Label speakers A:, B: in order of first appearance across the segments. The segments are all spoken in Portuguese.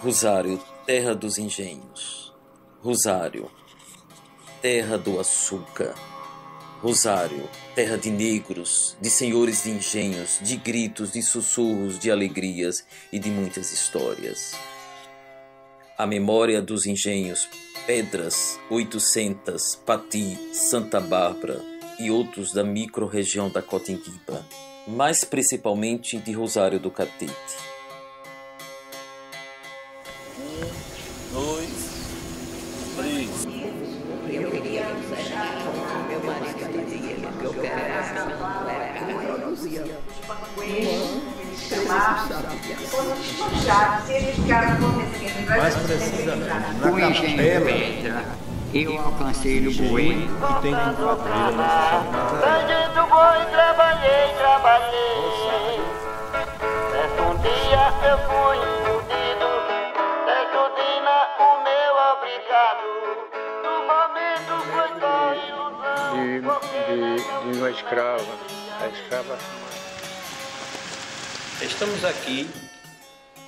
A: Rosário, terra dos engenhos. Rosário, terra do açúcar. Rosário, terra de negros, de senhores de engenhos, de gritos, de sussurros, de alegrias e de muitas histórias. A memória dos engenhos Pedras, 800, Pati, Santa Bárbara e outros da micro-região da Cotinguiba, mas principalmente de Rosário do Catete. 1, 2, 3.
B: Eu queria que meu marido dizia que eu quero
C: mais precisamente na
D: O engenho Petra, eu alcancei no Bueno.
C: que tem como padroeira Nossa Senhora de Nazaré.
E: Sangue do boi, trabalhei. Certo dia eu fui iludido, certo dia o meu obrigado. No momento foi só ilusão.
F: De uma escrava, a escrava.
G: Estamos aqui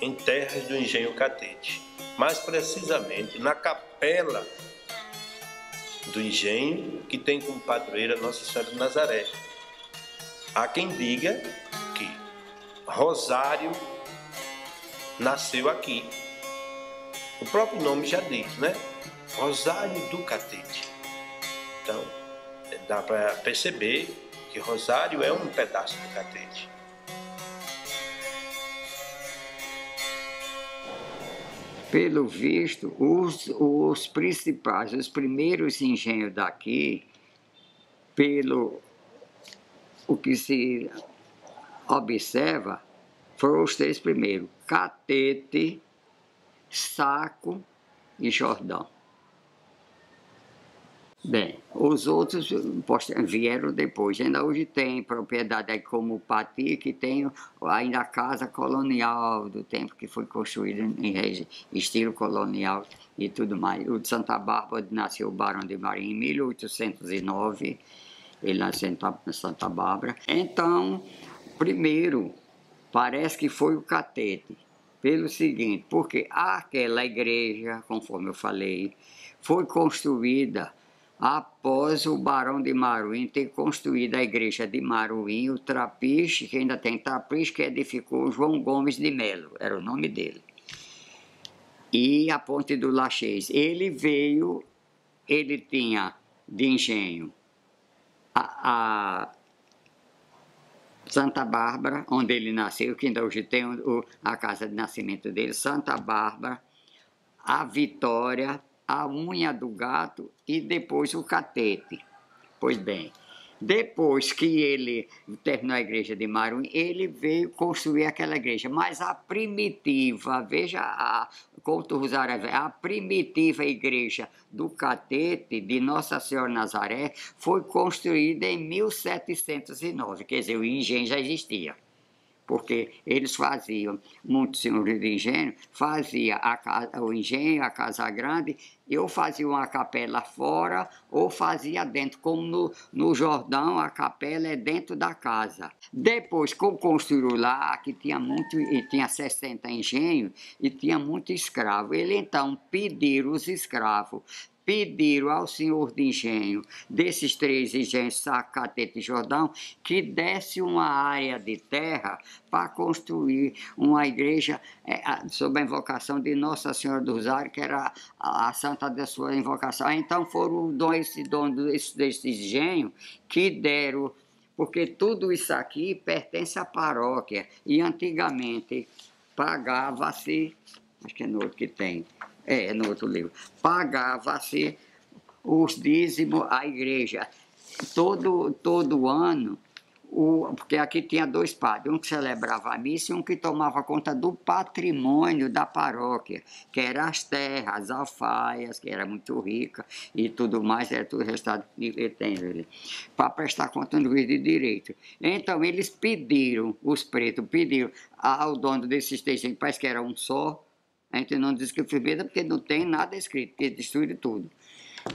G: em terras do Engenho Catete, mais precisamente na capela do engenho, que tem como padroeira Nossa Senhora de Nazaré. Há quem diga que Rosário nasceu aqui. O próprio nome já diz, né? Rosário do Catete. Então, dá para perceber que Rosário é um pedaço do Catete.
D: Pelo visto, os principais, os primeiros engenhos daqui, pelo o que se observa, foram os três primeiros: Catete, Saco e Jordão. Bem, os outros vieram depois. Ainda hoje tem propriedade aí como o Pati, que tem ainda a casa colonial do tempo que foi construída em estilo colonial e tudo mais. O de Santa Bárbara nasceu o Barão de Marinho em 1809, ele nasceu em Santa Bárbara. Então, primeiro, parece que foi o Catete, pelo seguinte, porque aquela igreja, conforme eu falei, foi construída após o Barão de Maruim ter construído a igreja de Maruim, o Trapiche, que ainda tem Trapiche, que edificou João Gomes de Melo, era o nome dele. E a Ponte do Laxês. Ele tinha de engenho a Santa Bárbara, onde ele nasceu, que ainda hoje tem a casa de nascimento dele, Santa Bárbara, a Vitória, a Unha do Gato e depois o Catete. Pois bem, depois que ele terminou a igreja de Maruim, ele veio construir aquela igreja, mas a primitiva, veja Couto Rosário, a primitiva igreja do Catete, de Nossa Senhora Nazaré, foi construída em 1709, quer dizer, o engenho já existia. Porque eles faziam, muitos senhores de engenho, faziam o engenho, a casa grande, ou faziam a capela fora, ou fazia dentro, como no Jordão, a capela é dentro da casa. Depois, como construíram lá, que tinha muito, e tinha 60 engenhos, e tinha muito escravo, ele então pediram os escravos, pediram ao senhor de engenho, desses três engenhos, Saco, Catete e Jordão, que desse uma área de terra para construir uma igreja sob a invocação de Nossa Senhora do Rosário, que era a santa da sua invocação. Então foram esses donos desse engenho que deram, porque tudo isso aqui pertence à paróquia, e antigamente pagava-se, acho que é no outro que tem, no outro livro, pagava-se os dízimos à igreja. Todo ano, porque aqui tinha dois padres, um que celebrava a missa e um que tomava conta do patrimônio da paróquia, que eram as terras, as alfaias, que era muito rica, e tudo mais, era tudo restado que tem ali, para prestar conta no juiz de direito. Então, os pretos pediram ao dono desses textos, parece que era um só, A gente não diz que foi feita porque não tem nada escrito, que destruíram tudo.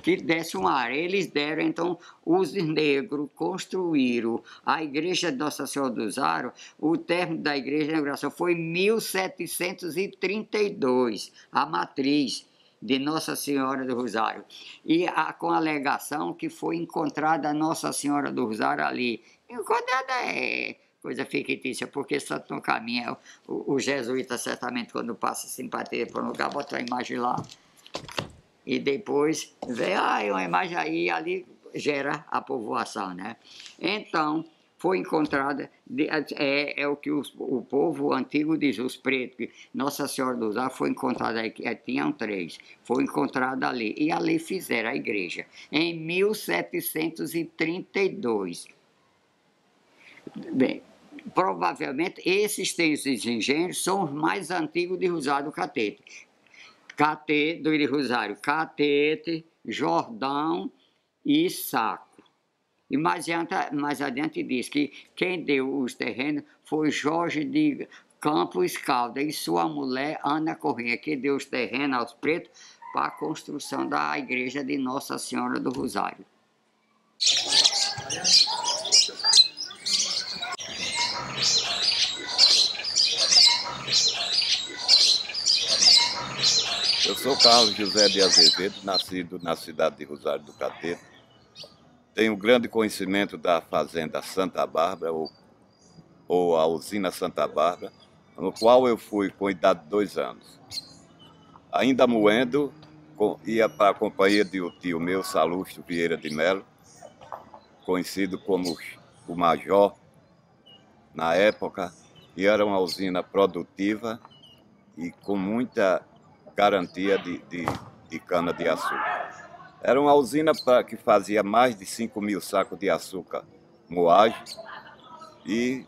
D: Que desse uma área. Eles deram, então, os negros construíram a igreja de Nossa Senhora do Rosário. O término da igreja de inauguração foi em 1732, a matriz de Nossa Senhora do Rosário. E com a alegação que foi encontrada Nossa Senhora do Rosário ali. Encontrada é coisa fictícia, porque Santo Caminho, o jesuíta certamente, quando passa simpatia para um lugar, bota a imagem lá. E depois vê, uma imagem aí, ali gera a povoação, né? Então, foi encontrada, é o que o povo antigo diz, os pretos, que Nossa Senhora do Rosário foi encontrada, tinham 3, foi encontrada ali, e ali fizeram a igreja, em 1732. Bem, provavelmente esses 3 engenhos são os mais antigos de Rosário do Catete. Catete, do Rosário, Catete, Jordão e Saco. E mais adiante diz que quem deu os terrenos foi Jorge de Campos Caldas e sua mulher Ana Corrêa, que deu os terrenos aos pretos para a construção da igreja de Nossa Senhora do Rosário.
H: Eu sou Carlos José de Azevedo, nascido na cidade de Rosário do Catete. Tenho grande conhecimento da fazenda Santa Bárbara, ou a usina Santa Bárbara, no qual eu fui com idade de 2 anos. Ainda moendo, ia para a companhia de um tio meu, Salusto Vieira de Melo, conhecido como o Major, na época, e era uma usina produtiva e com muita garantia de cana-de-açúcar. Era uma usina que fazia mais de 5.000 sacos de açúcar moagem e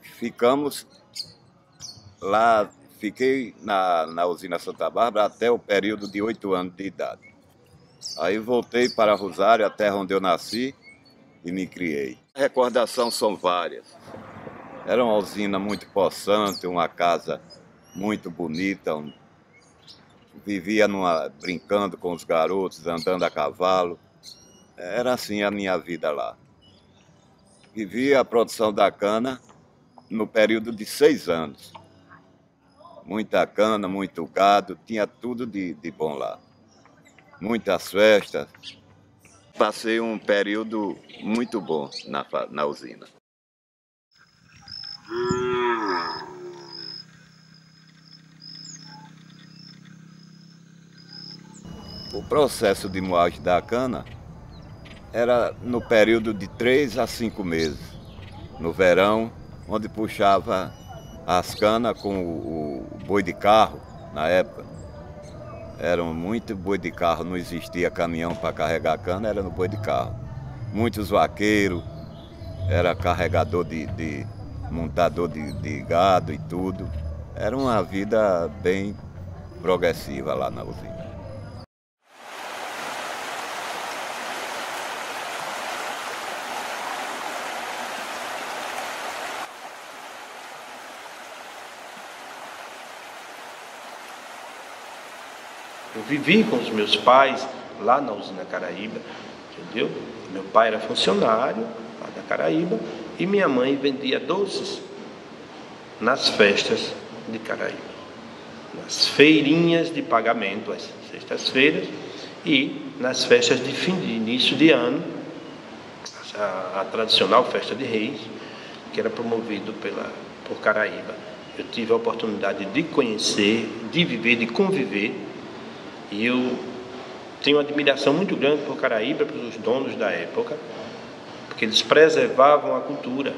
H: ficamos lá, fiquei na usina Santa Bárbara até o período de 8 anos de idade. Aí voltei para Rosário, a terra onde eu nasci e me criei. Recordações são várias. Era uma usina muito possante, uma casa muito bonita, vivia brincando com os garotos, andando a cavalo. Era assim a minha vida lá. Vivia a produção da cana no período de 6 anos. Muita cana, muito gado, tinha tudo de bom lá. Muitas festas. Passei um período muito bom na usina. O processo de moagem da cana era no período de 3 a 5 meses. No verão, onde puxava as canas com o boi de carro, na época. Eram muito boi de carro, não existia caminhão para carregar cana, era no boi de carro. Muitos vaqueiros, era carregador montador de gado e tudo. Era uma vida bem progressiva lá na usina.
G: Eu vivi com os meus pais lá na usina Caraíba, entendeu? Meu pai era funcionário lá da Caraíba e minha mãe vendia doces nas festas de Caraíba, nas feirinhas de pagamento, às sextas-feiras, e nas festas de início de ano, a tradicional festa de Reis, que era promovido por Caraíba. Eu tive a oportunidade de conhecer, de viver, de conviver. E eu tenho uma admiração muito grande por Caraíba, pelos donos da época, porque eles preservavam a cultura.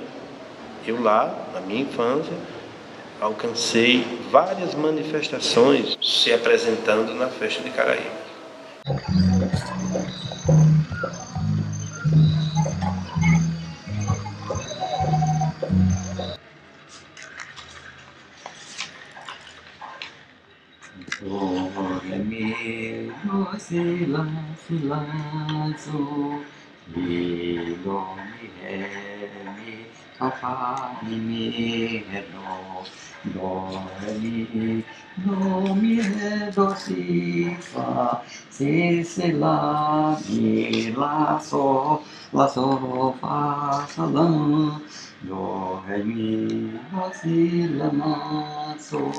G: Eu lá, na minha infância, alcancei várias manifestações se apresentando na festa de Caraíba.
D: mi, do, mi, ré, mi, sol, fá, mi, ré, do, ré, mi, do, mi, ré, do, si, lá, mi, lá, sol, fá, sol, lá, do, ré, mi, do, si, lá, sol,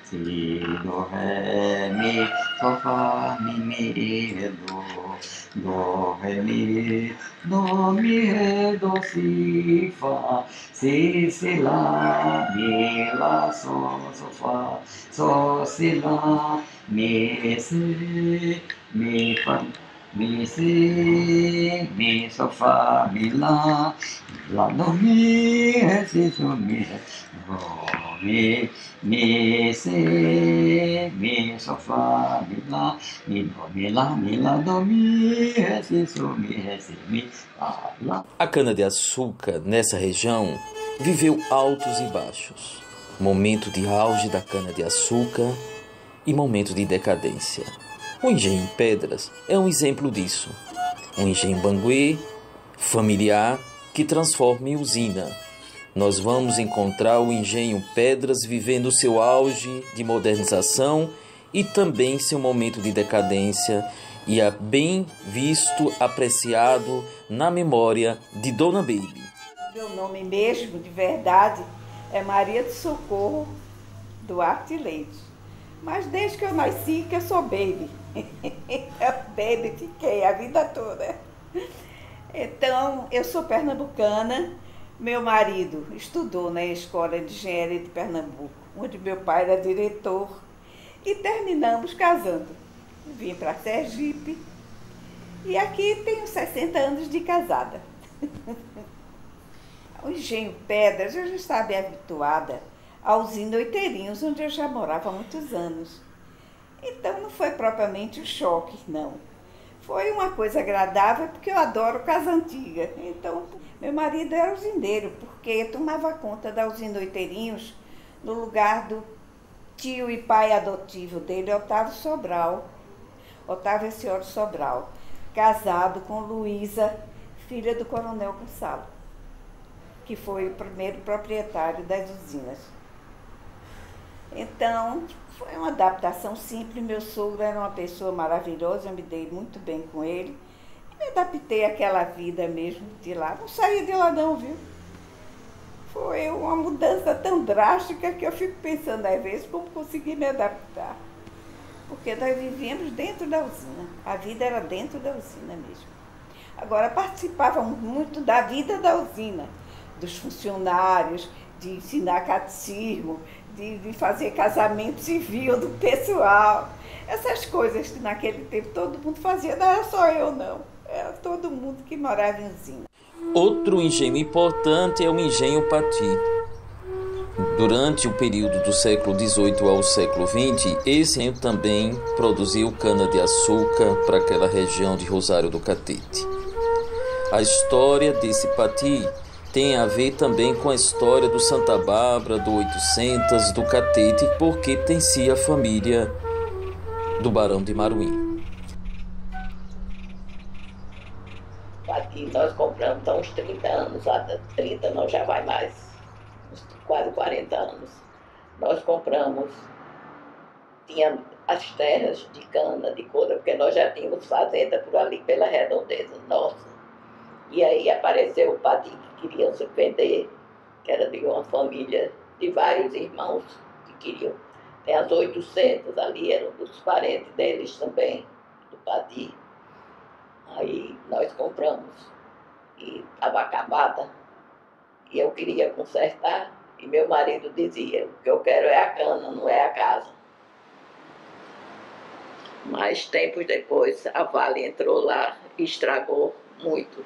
D: si, do, ré, mi, sol, fá, mi, ré, do, ré, mi, ré, do, si, lá, mi, lá, sol, fá, sol, si, lá, mi, fá, mi, si, mi, sol, fá, mi, lá, do, mi, ré, si, sol, mi, ré, do, mi, si, mi, sol, fá, mi, lá, mi, lá, do, mi, ré, si, sol, mi, ré, si, mi, lá.
A: A cana-de-açúcar, nessa região, viveu altos e baixos. Momento de auge da cana-de-açúcar e momento de decadência. O engenho Pedras é um exemplo disso. Um engenho banguê, familiar, que transforma em usina. Nós vamos encontrar o engenho Pedras vivendo seu auge de modernização e também seu momento de decadência, e é bem visto, apreciado na memória de Dona Baby.
C: Meu nome mesmo, de verdade, é Maria de Socorro Duarte Leite. Mas desde que eu nasci, que eu sou Baby. Baby fiquei a vida toda. Então, eu sou pernambucana. Meu marido estudou na Escola de Engenharia de Pernambuco, onde meu pai era diretor, e terminamos casando. Vim para Sergipe e aqui tenho 60 anos de casada. O engenho Pedras, eu já estava bem habituada aos Oiteirinhos, onde eu já morava há muitos anos. Então não foi propriamente um choque, não. Foi uma coisa agradável, porque eu adoro casa antiga. Então, meu marido era usineiro, porque tomava conta da usina Oiteirinhos no lugar do tio e pai adotivo dele, Otávio Sobral. Otávio Senhor Sobral, casado com Luísa, filha do Coronel Gonçalo, que foi o primeiro proprietário das usinas. Então, foi uma adaptação simples. Meu sogro era uma pessoa maravilhosa, eu me dei muito bem com ele. E me adaptei àquela vida mesmo de lá. Não saí de lá não, viu? Foi uma mudança tão drástica que eu fico pensando às vezes como consegui me adaptar. Porque nós vivíamos dentro da usina. A vida era dentro da usina mesmo. Agora, participávamos muito da vida da usina, dos funcionários, de ensinar catecismo, de fazer casamento civil do pessoal. Essas coisas que naquele tempo todo mundo fazia, não era só eu não, era todo mundo que morava em usina.
A: Outro engenho importante é o engenho Pati. Durante o período do século XVIII ao século XX, esse engenho também produziu cana-de-açúcar para aquela região de Rosário do Catete. A história desse Pati tem a ver também com a história do Santa Bárbara, do 800, do Catete, porque pertencia à família do Barão de Maruim.
B: Aqui nós compramos há uns 30 anos, há 30 não, já vai mais, uns quase 40 anos. Nós compramos, tinha as terras de cana, de coura, porque nós já tínhamos fazenda por ali pela redondeza nossa. E aí apareceu o Pati que queriam se vender, que era de uma família de vários irmãos que queriam. Tem as 800 ali, eram dos parentes deles também, do Pati. Aí nós compramos e estava acabada e eu queria consertar e meu marido dizia, o que eu quero é a cana, não é a casa. Mas tempos depois a Vale entrou lá e estragou muito.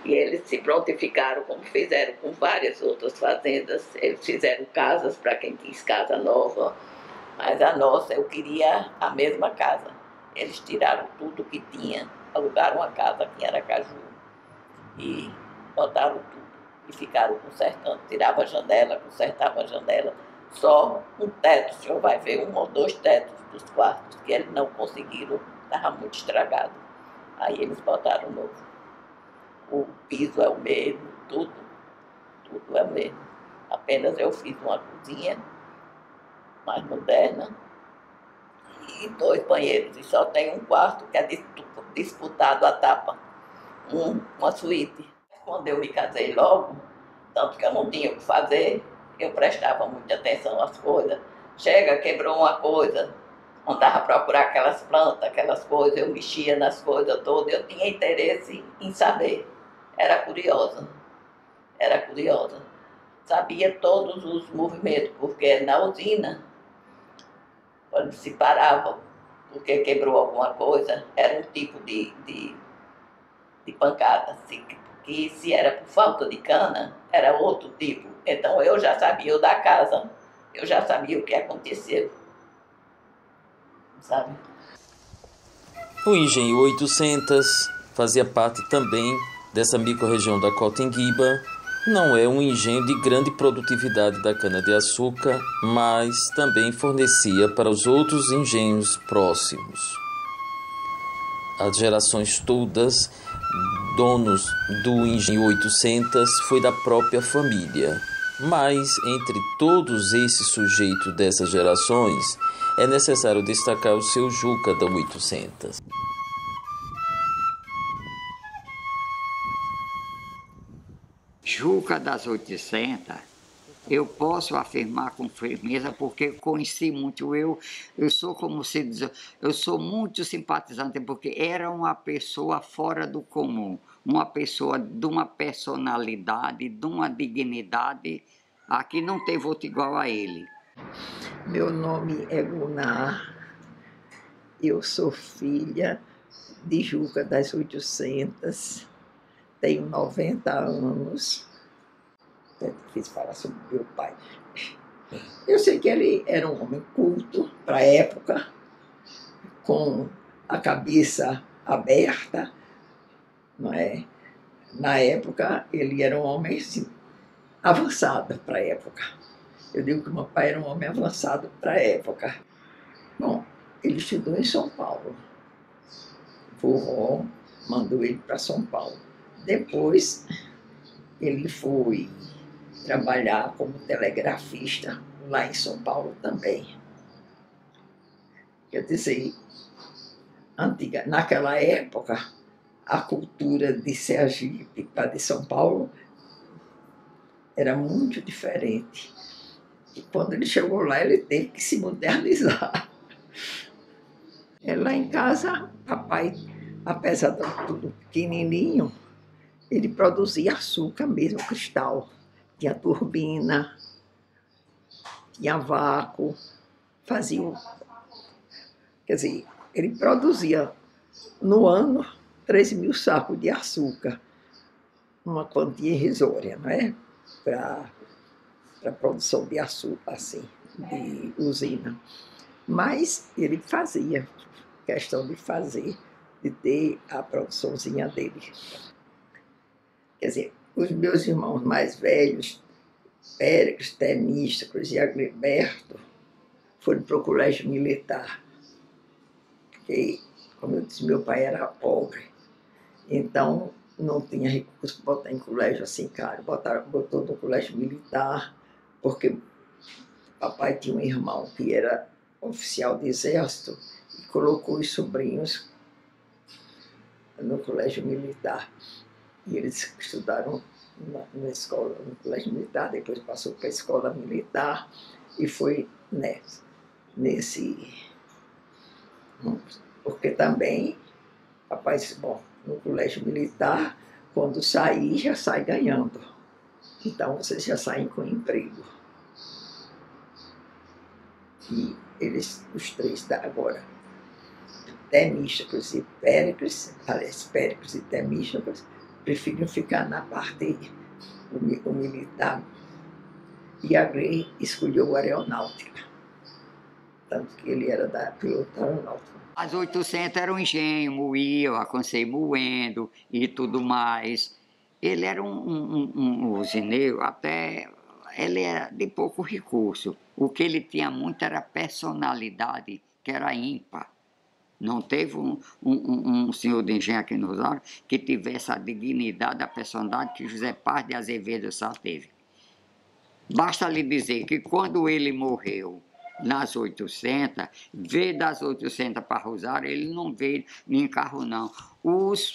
B: E eles se prontificaram, como fizeram com várias outras fazendas. Eles fizeram casas para quem quis casa nova, mas a nossa, eu queria a mesma casa. Eles tiraram tudo que tinha, alugaram uma casa aqui em Aracaju e botaram tudo. E ficaram consertando, tiravam a janela, consertavam a janela. Só um teto, o senhor vai ver 1 ou 2 tetos dos quartos, que eles não conseguiram, estava muito estragado. Aí eles botaram novo. o piso é o mesmo, tudo é o mesmo. Apenas eu fiz uma cozinha mais moderna e 2 banheiros. E só tem um quarto que é disputado a tapa, uma suíte. Quando eu me casei logo, tanto que eu não tinha o que fazer, eu prestava muita atenção às coisas. Chega, quebrou uma coisa, mandava procurar aquelas plantas, aquelas coisas, eu mexia nas coisas todas, eu tinha interesse em saber. Era curiosa. Sabia todos os movimentos, porque na usina, quando se parava, porque quebrou alguma coisa, era um tipo de pancada, assim, que se era por falta de cana, era outro tipo. Então eu já sabia o da casa, eu já sabia o que aconteceu, sabe?
A: O Engenho 800 fazia parte também dessa microrregião da Cotinguiba. Não é um engenho de grande produtividade da cana-de-açúcar, mas também fornecia para os outros engenhos próximos. As gerações todas, donos do Engenho 800, foi da própria família. Mas, entre todos esses sujeitos dessas gerações, é necessário destacar o seu Juca da 800.
D: Juca das 800, eu posso afirmar com firmeza porque conheci muito. Eu sou, como se diz, eu sou muito simpatizante porque era uma pessoa fora do comum, uma pessoa de uma personalidade, de uma dignidade, aqui não teve outro igual a ele.
I: Meu nome é Gunar, eu sou filha de Juca das 800, tenho 90 anos. É difícil falar sobre meu pai. Eu sei que ele era um homem culto para a época, com a cabeça aberta, não é? Na época, ele era um homem assim, avançado para a época. Eu digo que meu pai era um homem avançado para a época. Bom, ele estudou em São Paulo. Vovó mandou ele para São Paulo. Depois, ele foi trabalhar como telegrafista lá em São Paulo também. Quer dizer, naquela época, a cultura de Sergipe para de São Paulo era muito diferente. E quando ele chegou lá, ele teve que se modernizar. Lá em casa, papai, apesar de tudo pequenininho, ele produzia açúcar mesmo, cristal. Tinha turbina, tinha vácuo, fazia... Quer dizer, ele produzia no ano 13.000 sacos de açúcar, uma quantia irrisória, não é? Para a produção de açúcar, assim, de usina. Mas ele fazia, questão de fazer, de ter a produçãozinha dele. Quer dizer, os meus irmãos mais velhos, Péricles, Temístocles e Agriberto, foram para o colégio militar. Porque, como eu disse, meu pai era pobre. Então, não tinha recurso para botar em colégio assim caro. Botou no colégio militar, porque papai tinha um irmão que era oficial de exército e colocou os sobrinhos no colégio militar. E eles estudaram na escola, no colégio militar, depois passou para a escola militar e foi nesse... Porque também, papai disse, bom, no colégio militar, quando sair, já sai ganhando. Então, vocês já saem com emprego. E eles, os três agora, Temístocles e Péricles, aliás, Péricles e Temístocles, preferiram ficar na parte o militar. E a Grey escolheu a aeronáutica. Tanto que ele era da piloto aeronáutica.
D: As 800 era um engenho, moía, eu alcancei moendo e tudo mais. Ele era um usineiro, até ele era de pouco recurso. O que ele tinha muito era personalidade, que era ímpar. Não teve um senhor de engenho aqui no Rosário que tivesse a dignidade, a personalidade que José Paz de Azevedo Sá teve. Basta lhe dizer que quando ele morreu nas 800, veio das 800 para Rosário, ele não veio em carro, não. Os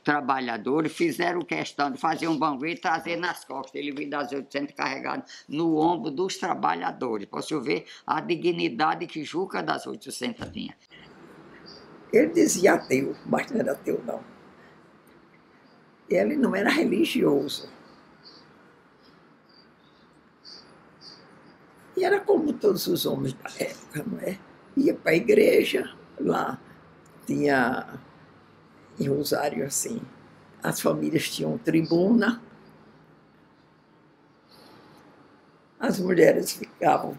D: trabalhadores fizeram questão de fazer um banguê e trazer nas costas. Ele veio das 800 carregado no ombro dos trabalhadores. Posso ver a dignidade que Juca das 800 tinha.
I: Ele dizia ateu, mas não era ateu, não. Ele não era religioso. E era como todos os homens da época, não é? Ia para a igreja, lá tinha, em Rosário, assim, as famílias tinham tribuna, as mulheres ficavam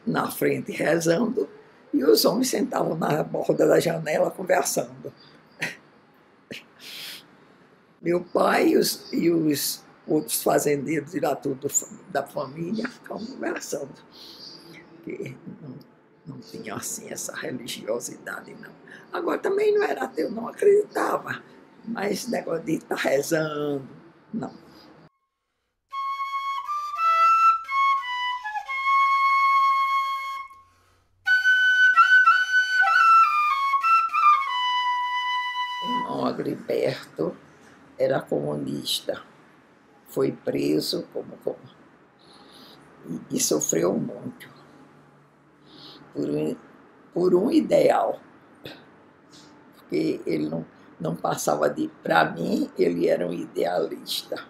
I: na frente rezando e os homens sentavam na borda da janela conversando. Meu pai e os outros fazendeiros e lá tudo da família ficavam conversando. Porque não tinha assim essa religiosidade, não. Agora também não era ateu, não acreditava, mas negócio de estar rezando, não. O irmão Agriberto era comunista. Foi preso e sofreu muito por um ideal, porque ele não passava de... Para mim, ele era um idealista.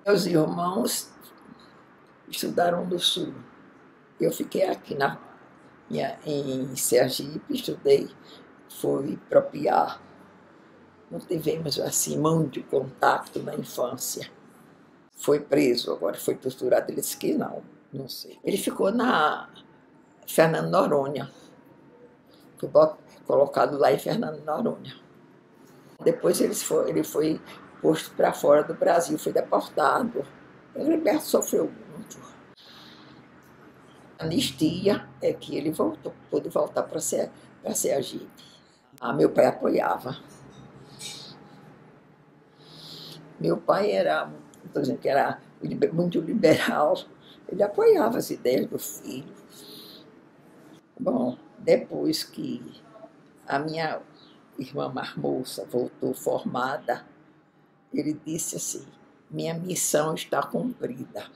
I: Meus irmãos estudaram no Sul. Eu fiquei aqui em Sergipe, estudei, fui para Piá. Não tivemos assim muito contato na infância. Foi preso, agora foi torturado, ele disse que não sei. Ele ficou na Fernando Noronha, foi colocado lá em Fernando Noronha. Depois ele foi posto para fora do Brasil, foi deportado. O Agriberto sofreu muito. A anistia é que ele pôde voltar para Sergipe. Meu pai apoiava. Meu pai era... Por exemplo, que era muito liberal, ele apoiava as ideias do filho. Bom, depois que a minha irmã mais moça voltou formada, ele disse assim, minha missão está cumprida.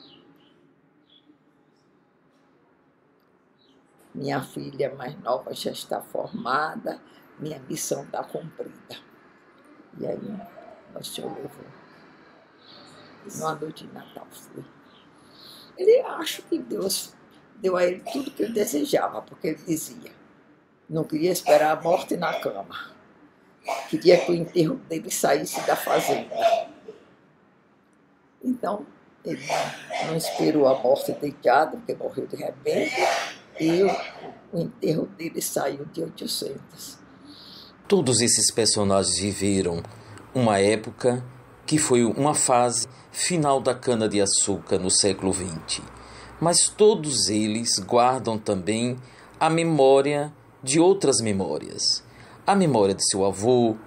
I: Minha filha mais nova já está formada, minha missão está cumprida. E aí, o senhor levou. Numa noite de Natal fui. Ele acha que Deus deu a ele tudo que ele desejava, porque ele dizia, não queria esperar a morte na cama, queria que o enterro dele saísse da fazenda. Então, ele não esperou a morte deitado, porque morreu de repente, e o enterro dele saiu de 800.
A: Todos esses personagens viveram uma época que foi uma fase final da cana-de-açúcar no século XX. Mas todos eles guardam também a memória de outras memórias. A memória de seu avô,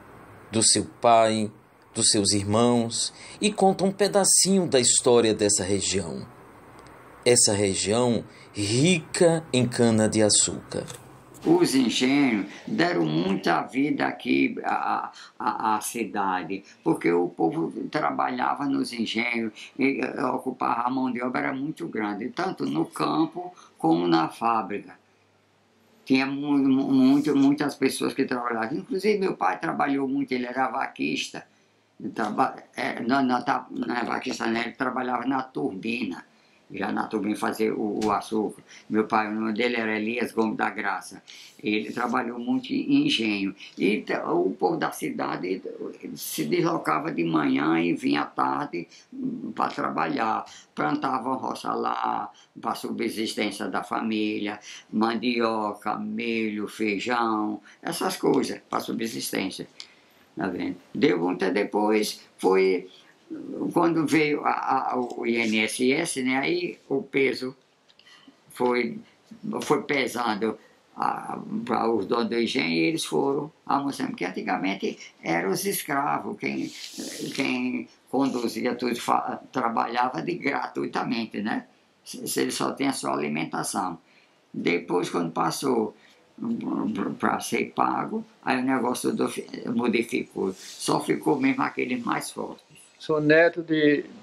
A: do seu pai, dos seus irmãos, e contam um pedacinho da história dessa região. Essa região rica em cana-de-açúcar.
D: Os engenhos deram muita vida aqui à cidade, porque o povo trabalhava nos engenhos, e ocupava a mão de obra era muito grande, tanto no campo como na fábrica. Tinha muitas pessoas que trabalhavam. Inclusive, meu pai trabalhou muito, ele era vaquista. Não é vaquista, né? Ele trabalhava na turbina. Já na turbina fazer o açúcar. Meu pai, o nome dele era Elias Gomes da Graça. Ele trabalhou muito em engenho. E o povo da cidade se deslocava de manhã e vinha à tarde para trabalhar. Plantavam roça lá, para a subsistência da família, mandioca, milho, feijão, essas coisas para a subsistência. Tá vendo? Deu até depois, foi... Quando veio o INSS, né, aí o peso foi pesando para os donos do engenho e eles foram a Moçambique, porque antigamente eram os escravos, quem conduzia tudo, trabalhava gratuitamente, né? Se ele só tinha sua alimentação. Depois, quando passou para ser pago, aí o negócio modificou. Só ficou mesmo aqueles mais fortes.
F: Sou neto de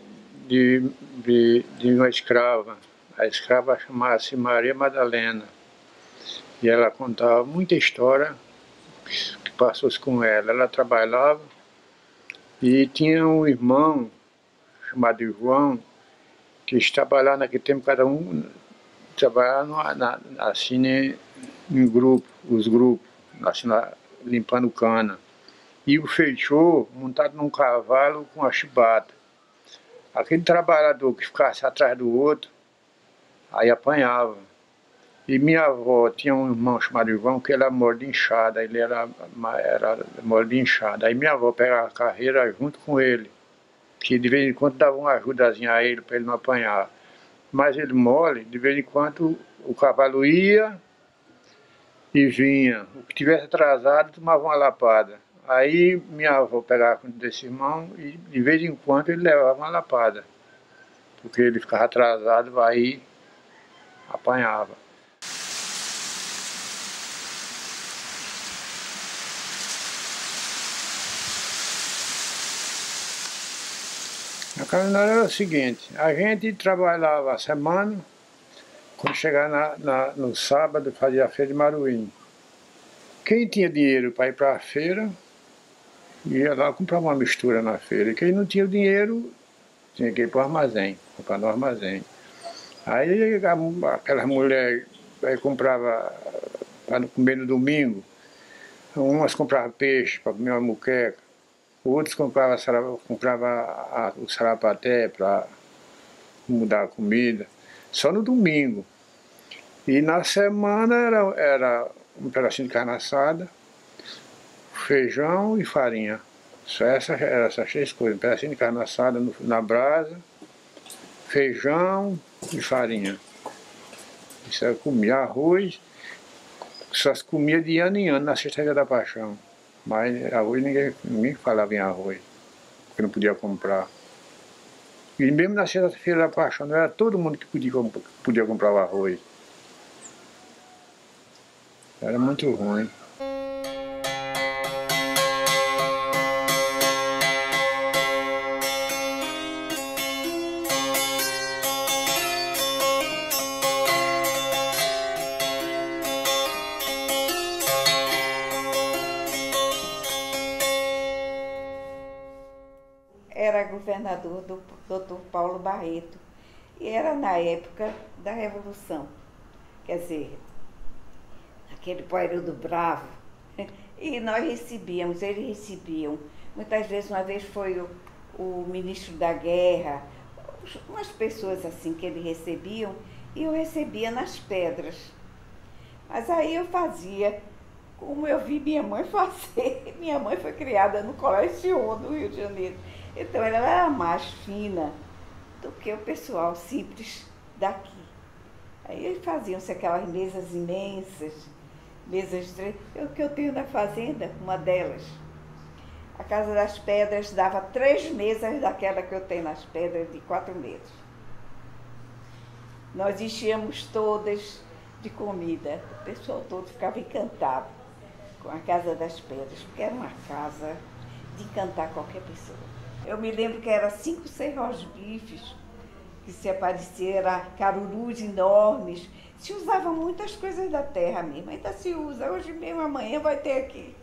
F: uma escrava. A escrava chamava-se Maria Madalena. E ela contava muita história que passou com ela. Ela trabalhava e tinha um irmão chamado João, que trabalhava naquele tempo, cada um trabalhava assim em grupo, os grupos, assim, limpando cana. E o feitor montado num cavalo com a chibata. Aquele trabalhador que ficasse atrás do outro, aí apanhava. E minha avó tinha um irmão chamado João, que era mordinchada, ele era mordinchada. Aí minha avó pegava a carreira junto com ele, que de vez em quando dava uma ajudazinha a ele para ele não apanhar. Mas ele mole, de vez em quando o cavalo ia e vinha. O que tivesse atrasado tomava uma lapada. Aí minha avó pegava conta desse irmão e de vez em quando ele levava uma lapada. Porque ele ficava atrasado, aí apanhava. A caminhonete era o seguinte, a gente trabalhava a semana, quando chegava no sábado fazia a feira de Maruim. Quem tinha dinheiro para ir para a feira, ia lá comprar uma mistura na feira. E quem não tinha dinheiro, tinha que ir para o armazém, comprar no armazém. Aí aquelas mulheres comprava para comer no domingo, umas compravam peixe para comer uma muqueca, outros compravam o sarapaté para mudar a comida, só no domingo. E na semana era um pedacinho de carne assada, feijão e farinha. Só essas três coisas, um pedacinho de carne assada na brasa, feijão e farinha. Isso eu comia arroz, só se comia de ano em ano na Sexta-feira da Paixão. Mas arroz ninguém falava em arroz, porque não podia comprar. E mesmo na Sexta-feira da Paixão não era todo mundo que podia comprar o arroz. Era muito ruim.
C: Era governador do Dr. Paulo Barreto, e era na época da Revolução, quer dizer, aquele período bravo, e nós recebíamos, eles recebiam, muitas vezes, uma vez foi o ministro da Guerra, umas pessoas assim que eles recebiam, e eu recebia nas pedras. Mas aí eu fazia como eu vi minha mãe fazer. Minha mãe foi criada no Colégio do Rio de Janeiro. Então ela era mais fina do que o pessoal simples daqui. Aí faziam-se aquelas mesas imensas, mesas de... O que eu tenho na fazenda, uma delas. A Casa das Pedras dava 3 mesas daquela que eu tenho nas pedras, de 4 metros. Nós enchíamos todas de comida. O pessoal todo ficava encantado com a Casa das Pedras, porque era uma casa de encantar qualquer pessoa. Eu me lembro que era 5, 6 rosbifes que se apareceram, carurus enormes. Se usava muitas coisas da terra mesmo, ainda se usa. Hoje mesmo, amanhã vai ter aqui.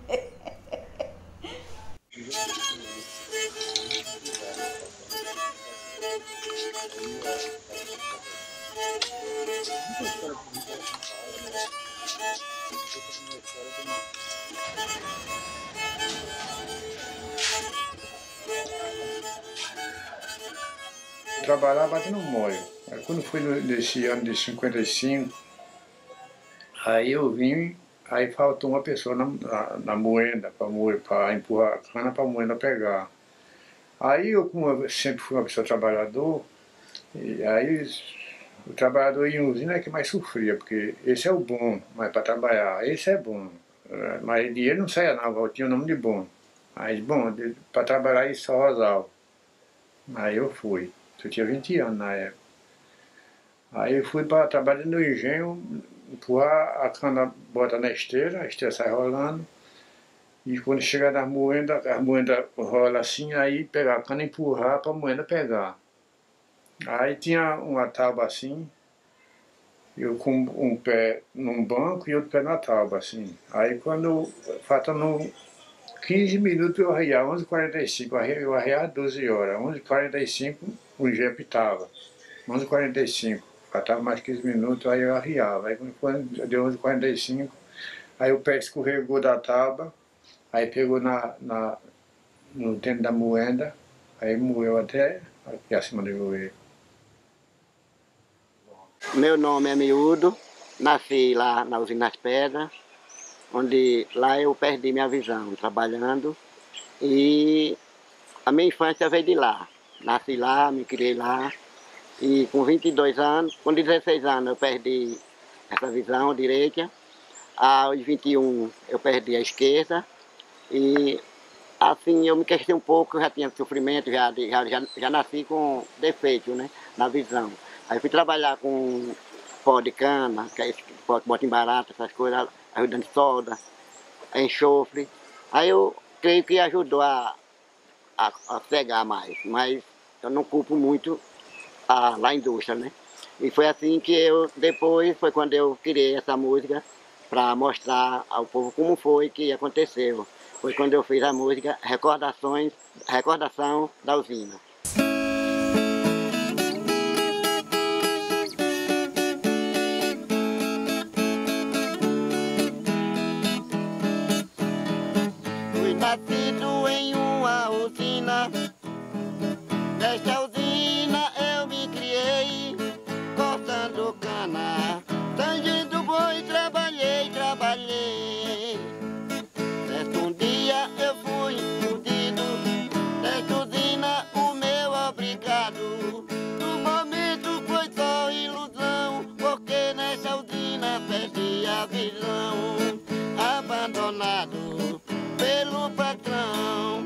F: Trabalhava batendo molho. Aí, quando fui nesse ano de 55, aí eu vim, aí faltou uma pessoa na moenda para empurrar a cana para a moenda pegar. Aí eu, como eu sempre fui uma pessoa trabalhador, e aí O trabalhador em usina é que mais sofria, porque esse é o bom, mas para trabalhar, esse é bom. Mas dinheiro não saia não, tinha o nome de bom. Mas bom, para trabalhar isso só Rosal. Aí eu fui. Eu tinha 20 anos na época. Aí eu fui para trabalhar no engenho, empurrar a cana, bota na esteira, a esteira sai rolando. E quando chegar na moenda, a moenda rola assim, aí pegar a cana e empurrar para a moenda pegar. Aí tinha uma tábua assim, eu com um pé num banco e outro pé na tábua, assim. Aí quando, faltando 15 minutos eu arriava, 11h45, eu arriava 12 horas, 11h45 o engenho apitava, 11h45, faltava mais 15 minutos, aí eu arriava. Aí quando deu 11h45, aí o pé escorregou da tábua, aí pegou no dentro da moenda, aí moeu até aqui acima do joelho.
J: Meu nome é Miúdo, nasci lá na Usina das Pedras, onde lá eu perdi minha visão trabalhando e a minha infância veio de lá. Nasci lá, me criei lá e com 22 anos, com 16 anos eu perdi essa visão direita, aos 21 eu perdi a esquerda e assim eu me queixei um pouco, eu já tinha sofrimento, já nasci com defeito, né, na visão. Aí fui trabalhar com pó de cana, que é esse que bota em barata, essas coisas, ajudando solda, enxofre. Aí eu creio que ajudou a cegar mais, mas eu não culpo muito a indústria, né? E foi assim que depois foi quando eu criei essa música para mostrar ao povo como foi que aconteceu. Foi quando eu fiz a música Recordação da Usina.
E: Nascido em uma usina, nesta usina eu me criei, cortando cana, tangendo boi, trabalhei. Certo dia eu fui iludido, nesta usina o meu obrigado. No momento foi só ilusão, porque nesta usina perdi a visão, abandonado pelo patrão.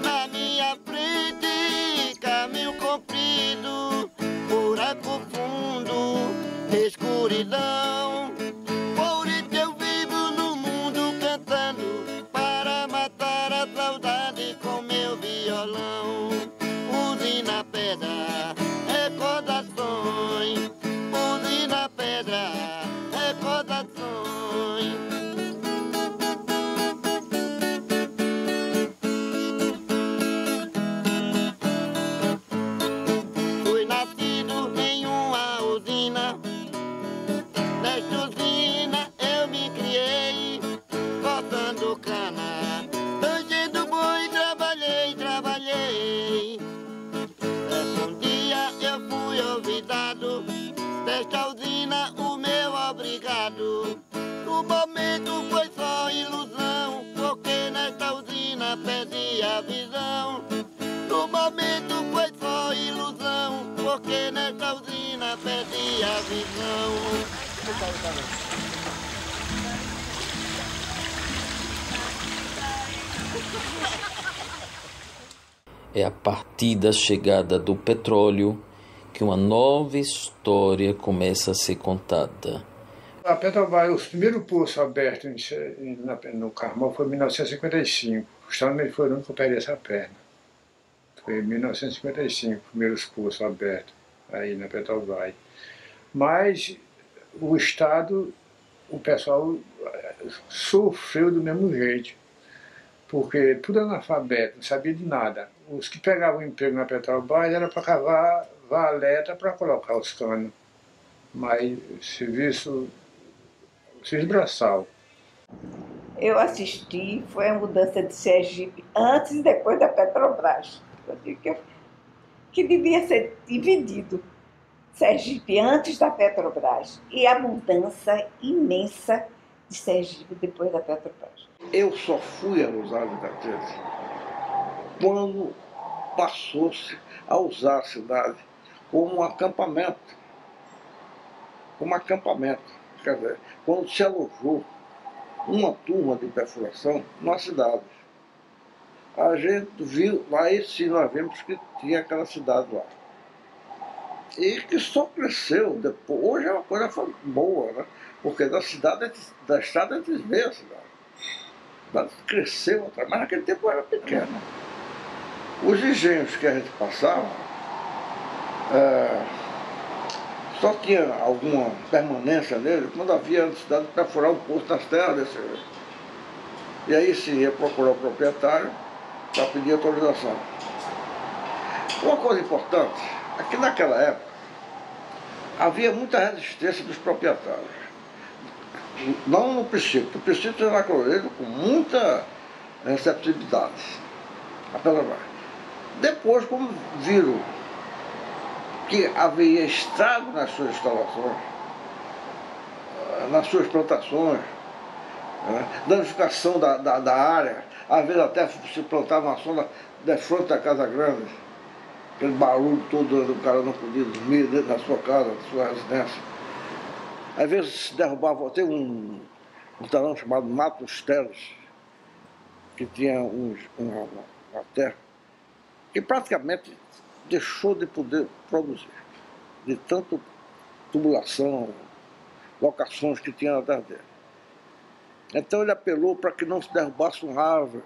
E: Na minha frente, caminho comprido, buraco fundo, escuridão. Por isso eu vivo no mundo cantando, para matar a saudade com meu violão. Usina pedra, recordações. Usina pedra, recordações. Desta usina o meu obrigado. No momento foi só ilusão, porque nesta usina perdi a visão. No momento foi só ilusão, porque nesta usina perdi a visão.
A: É a partir da chegada do petróleo que uma nova história começa a ser contada.
F: A Petrobras, os primeiros poços abertos no Carmol foi em 1955. Justamente foi o ano que eu perdi essa perna. Foi em 1955, os primeiros poços abertos aí na Petrobras. Mas o Estado, o pessoal sofreu do mesmo jeito, porque tudo analfabeto, não sabia de nada. Os que pegavam emprego na Petrobras era para cavar valeta para colocar os canos, mas serviço braçal.
C: Eu assisti, foi a mudança de Sergipe antes e depois da Petrobras. Eu digo que devia ser dividido. Sergipe antes da Petrobras e a mudança imensa de Sergipe depois da Petrobras.
K: Eu só fui a Rosário da 13 quando passou-se a usar a cidade como um acampamento como acampamento. Quer dizer, quando se alojou uma turma de perfuração na cidade, a gente viu, aí sim nós vimos que tinha aquela cidade lá. E que só cresceu depois. Hoje é uma coisa boa, né? Porque da estrada a gente vê a cidade. A cidade cresceu atrás, mas naquele tempo era pequena. Os engenhos que a gente passava, só tinha alguma permanência nele quando havia a necessidade de perfurar um poço nas terras desse jeito. E aí se ia procurar o proprietário para pedir autorização. Uma coisa importante é que naquela época havia muita resistência dos proprietários. Não no princípio, o princípio era acolhido com muita receptividade. Depois, como viram que havia estrago nas suas instalações, nas suas plantações, danificação da área, às vezes até se plantava uma zona de frente da casa grande, aquele barulho todo, o cara não podia dormir dentro da sua casa, da sua residência. Às vezes se derrubava, tem um talão chamado Mato dos Teles, que tinha uma terra, que praticamente deixou de poder produzir, de tanto tubulação, locações que tinha na terra dele. Então ele apelou para que não se derrubasse uma árvore,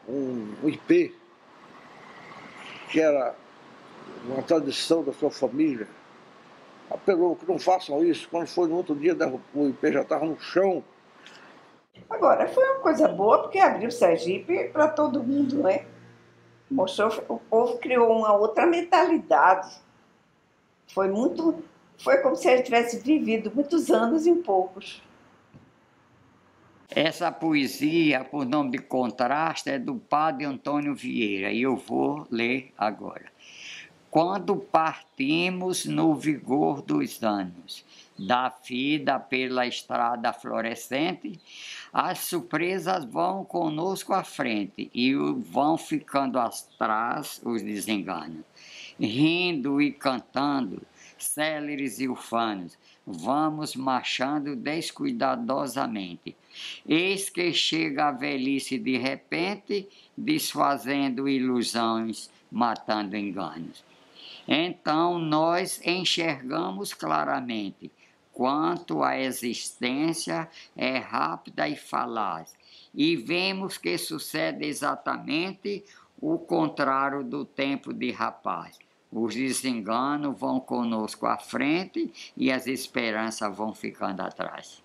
K: um ipê, que era uma tradição da sua família. Apelou que não façam isso. Quando foi no outro dia, o ipê já estava no chão.
C: Agora, foi uma coisa boa porque abriu Sergipe para todo mundo, né? Mostrou, o povo criou uma outra mentalidade. Foi como se ele tivesse vivido muitos anos em poucos.
D: Essa poesia, por nome de Contraste, é do padre Antônio Vieira, e eu vou ler agora. Quando partimos no vigor dos anos, da vida pela estrada florescente, as surpresas vão conosco à frente e vão ficando atrás os desenganos. Rindo e cantando, céleres e ufanos, vamos marchando descuidadosamente. Eis que chega a velhice de repente, desfazendo ilusões, matando enganos. Então nós enxergamos claramente quanto a existência é rápida e falaz, e vemos que sucede exatamente o contrário do tempo de rapaz. Os desenganos vão conosco à frente e as esperanças vão ficando atrás.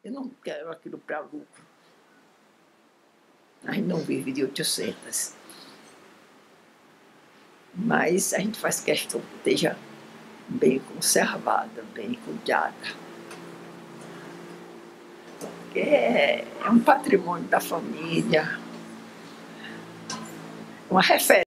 I: Eu não quero aquilo para lucro. A gente não vive de 800. Mas a gente faz questão que esteja bem conservada, bem cuidada. Porque é um patrimônio da família, uma referência.